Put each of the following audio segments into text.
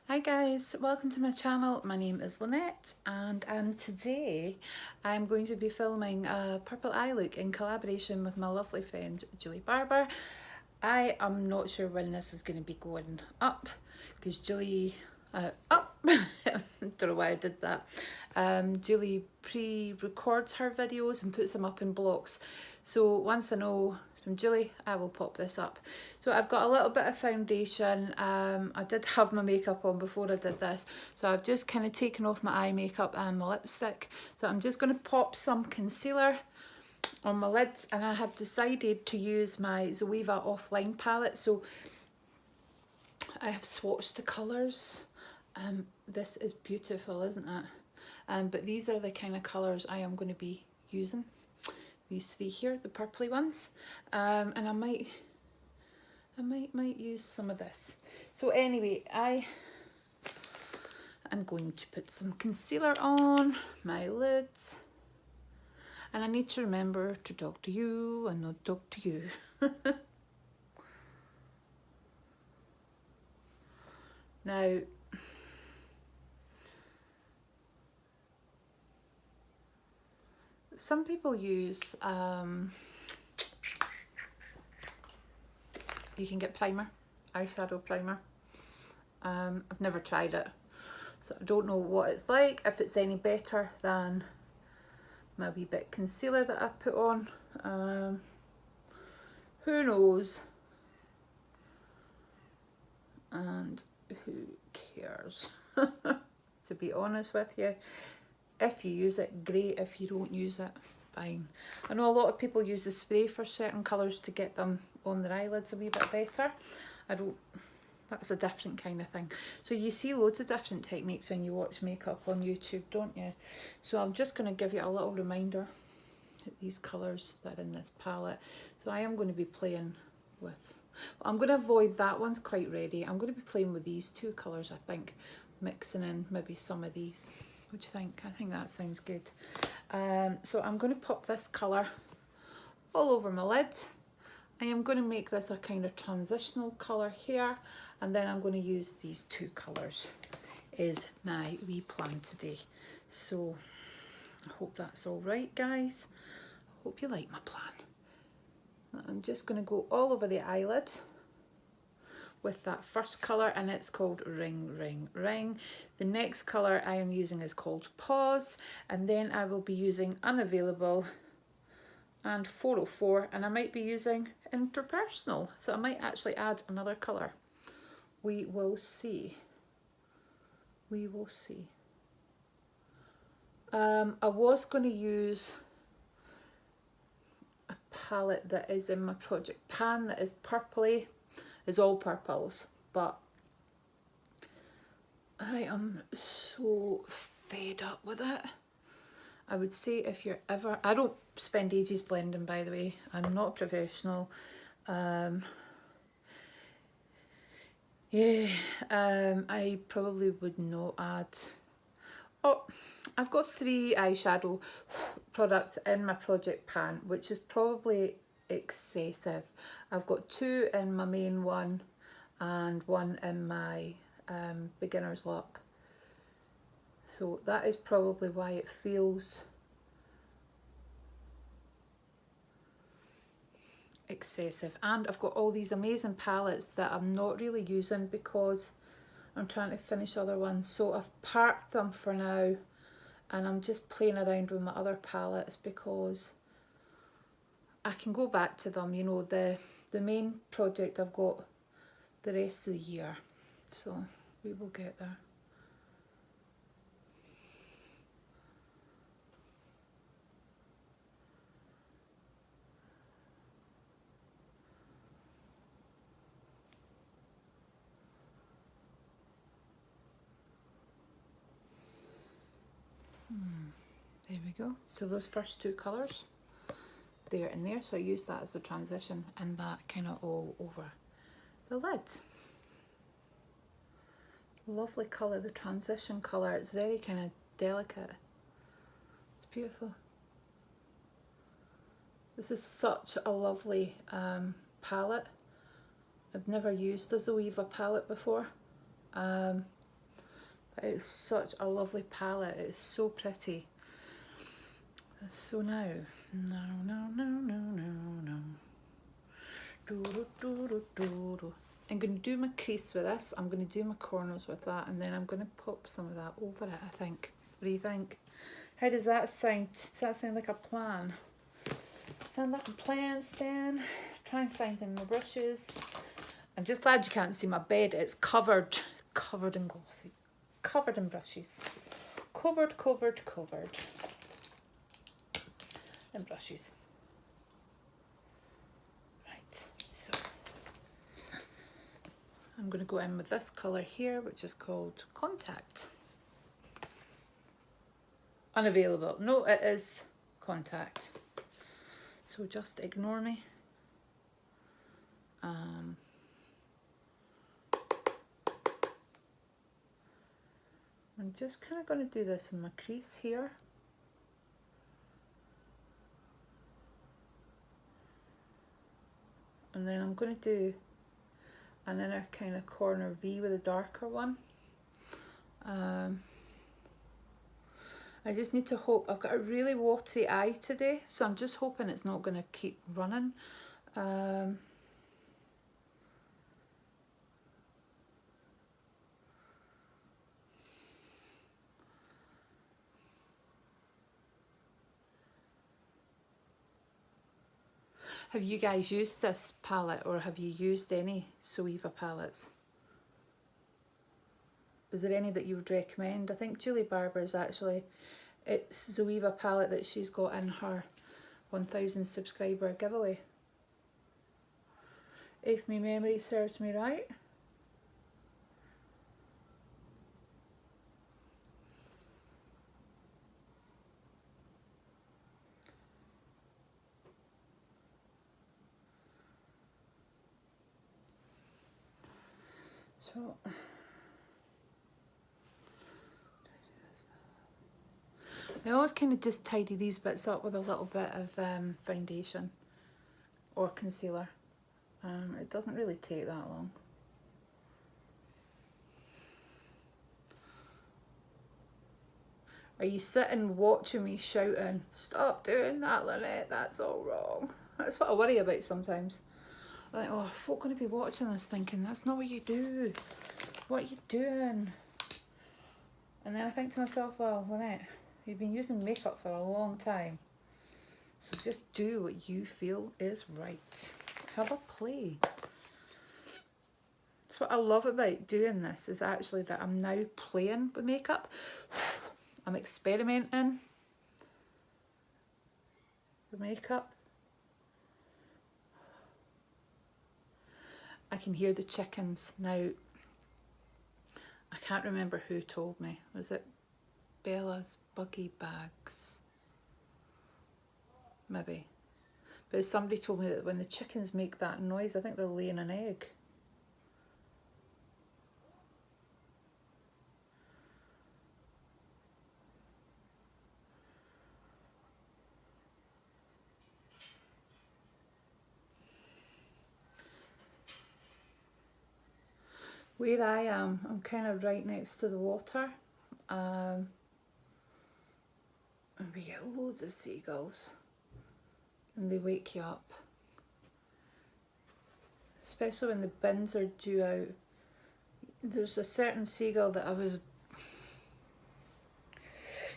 Hi guys, welcome to my channel. My name is Lynette and today I'm going to be filming a purple eye look in collaboration with my lovely friend Julie Barbour. I am not sure when this is going to be going up because Julie, don't know why I did that. Julie pre-records her videos and puts them up in blocks. So once I know from Julie, I will pop this up. So I've got a little bit of foundation. I did have my makeup on before I did this, so I've just kind of taken off my eye makeup and my lipstick. So I'm just going to pop some concealer on my lids, and I have decided to use my Zoeva Offline palette. So I have swatched the colours. This is beautiful, isn't it? But these are the kind of colours I am going to be using. These three here, the purpley ones, and I might use some of this. So anyway, I am going to put some concealer on my lids, and I need to remember to talk to you and not talk to you. Now, some people use you can get primer, eyeshadow primer. I've never tried it, so I don't know what it's like, if it's any better than my wee bit concealer that I put on. Who knows, and who cares? To be honest with you, if you use it, great. If you don't use it, fine. I know a lot of people use the spray for certain colours to get them on their eyelids a wee bit better. I don't, that's a different kind of thing. So you see loads of different techniques when you watch makeup on YouTube, don't you? So I'm just going to give you a little reminder at these colours that are in this palette. So I am going to be playing with, I'm going to avoid that one's quite ready. I'm going to be playing with these two colours, I think, mixing in maybe some of these. What do you think? I think that sounds good. So I'm going to pop this colour all over my lid. I am going to make this a kind of transitional colour here, and then I'm going to use these two colours is my wee plan today. So I hope that's all right, guys. I hope you like my plan. I'm just going to go all over the eyelid with that first colour, and it's called Ring Ring Ring. The next colour I am using is called Pause, and then I will be using Unavailable and 404, and I might be using Interpersonal, so I might actually add another colour. We will see. We will see. I was going to use a palette that is in my project pan that is purpley. It's all purples, but I am so fed up with it. I would say if you're ever, I don't spend ages blending, by the way, I'm not professional. I probably would not add, oh, I've got 3 eyeshadow products in my project pan, which is probably excessive. I've got 2 in my main one and 1 in my beginner's luck. So that is probably why it feels excessive. And I've got all these amazing palettes that I'm not really using because I'm trying to finish other ones. So I've parked them for now, and I'm just playing around with my other palettes because I can go back to them. You know, the main project I've got the rest of the year, so we will get there. There we go. So those first 2 colours, there and there, so I use that as a transition, and that kind of all over the lid. Lovely colour, the transition colour. It's very kind of delicate. It's beautiful. This is such a lovely palette. I've never used the Zoeva palette before. It's such a lovely palette. It's so pretty. So now, I'm going to do my crease with this. I'm going to do my corners with that, and then I'm going to pop some of that over it, I think. What do you think? How does that sound? Does that sound like a plan? Sound like a plan, Stan? Try and find in my brushes. I'm just glad you can't see my bed. It's covered in glossy. Covered in brushes. Covered in brushes. Right, so I'm going to go in with this colour here, which is called Contact. Unavailable. No, it is Contact. So just ignore me. I'm just kind of going to do this in my crease here. And then I'm going to do an inner kind of corner V with a darker one. I just need to hope, I've got a really watery eye today, so I'm just hoping it's not going to keep running. Have you guys used this palette, or have you used any Zoeva palettes? Is there any that you would recommend? I think Julie Barbour is actually, it's Zoeva palette that she's got in her 1000 subscriber giveaway. If my memory serves me right. So I always kind of just tidy these bits up with a little bit of foundation or concealer. It doesn't really take that long. Are you sitting watching me shouting, "Stop doing that, Lynette, that's all wrong"? That's what I worry about sometimes. I'm like, oh, folk going to be watching this thinking, that's not what you do. What are you doing? And then I think to myself, well, Lynette, you've been using makeup for a long time. So just do what you feel is right. Have a play. That's what I love about doing this, is actually that I'm now playing with makeup. I'm experimenting with makeup. I can hear the chickens now. I can't remember who told me. Was it Bella's Buggy Bags? Maybe. But somebody told me that when the chickens make that noise, I think they're laying an egg. Where I am, I'm kind of right next to the water. And we get loads of seagulls. And they wake you up. Especially when the bins are due out. There's a certain seagull that I was...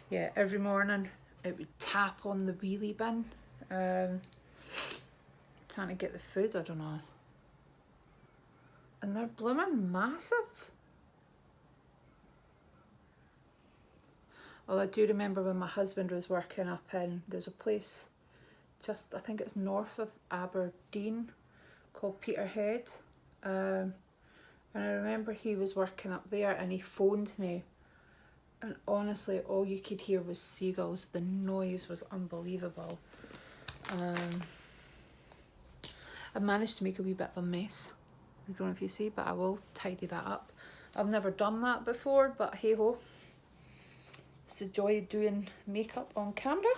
Yeah, every morning it would tap on the wheelie bin. Trying to get the food, I don't know. And they're blooming massive. Well, I do remember when my husband was working up in, there's a place just, I think it's north of Aberdeen, called Peterhead. And I remember he was working up there and he phoned me. And honestly, all you could hear was seagulls. The noise was unbelievable. I managed to make a wee bit of a mess. I don't know if you see, but I will tidy that up. I've never done that before, but hey ho. It's a joy of doing makeup on camera.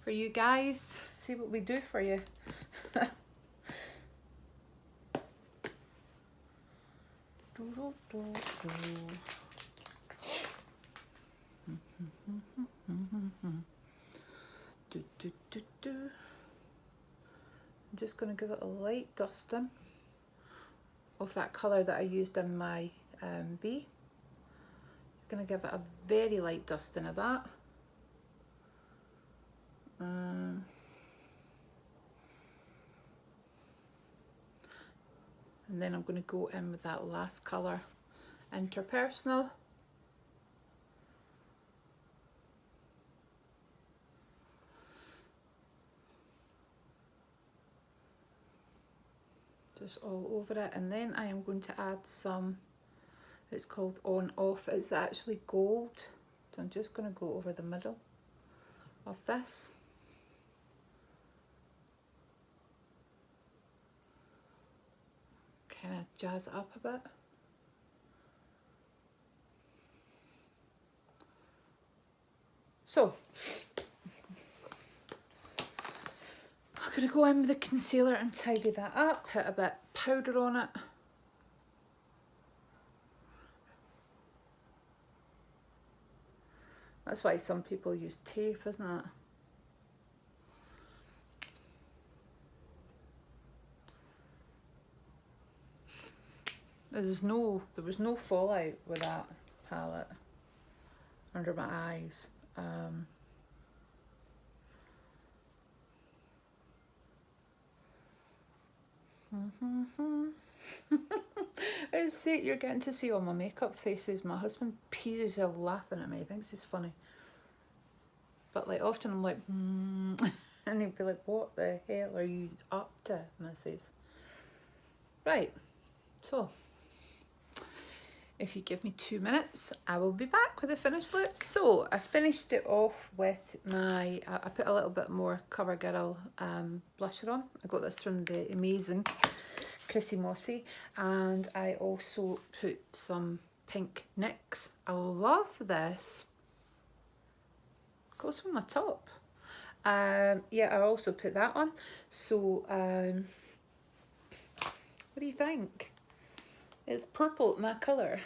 For you guys, see what we do for you. I'm just going to give it a light dusting of that colour that I used in my V. Going to give it a very light dusting of that. And then I'm going to go in with that last colour, Interpersonal. Just all over it, and then I am going to add some, it's called On Off, it's actually gold, so I'm just going to go over the middle of this. Kind of jazz it up a bit. So I'm going to go in with the concealer and tidy that up, put a bit of powder on it. That's why some people use tape, isn't it? There was no fallout with that palette under my eyes. I see, you're getting to see all my makeup faces. My husband pees himself laughing at me. He thinks he's funny. But like often I'm like, and he'd be like, what the hell are you up to, Mrs. Right, so if you give me 2 minutes, I will be back with a finished look. So I finished it off with my, I put a little bit more CoverGirl blusher on. I got this from the amazing Chrissy Mossy, and I also put some pink NYX. I love this. Goes on my top. Yeah, I also put that on. So what do you think? It's purple, my colour.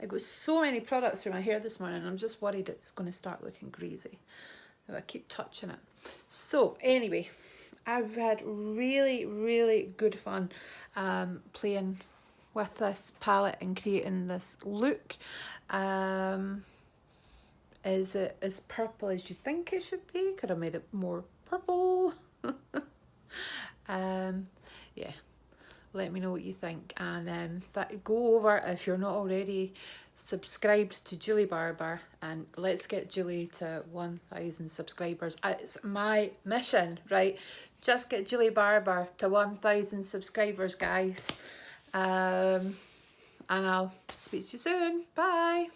I got so many products through my hair this morning, I'm just worried it's going to start looking greasy if I keep touching it. So anyway, I've had really good fun playing with this palette and creating this look. Is it as purple as you think it should be? Could have made it more purple. Yeah, let me know what you think, and go over, if you're not already subscribed to Julie Barbour, and let's get Julie to 1,000 subscribers. It's my mission, right? Just get Julie Barbour to 1,000 subscribers, guys. And I'll speak to you soon. Bye.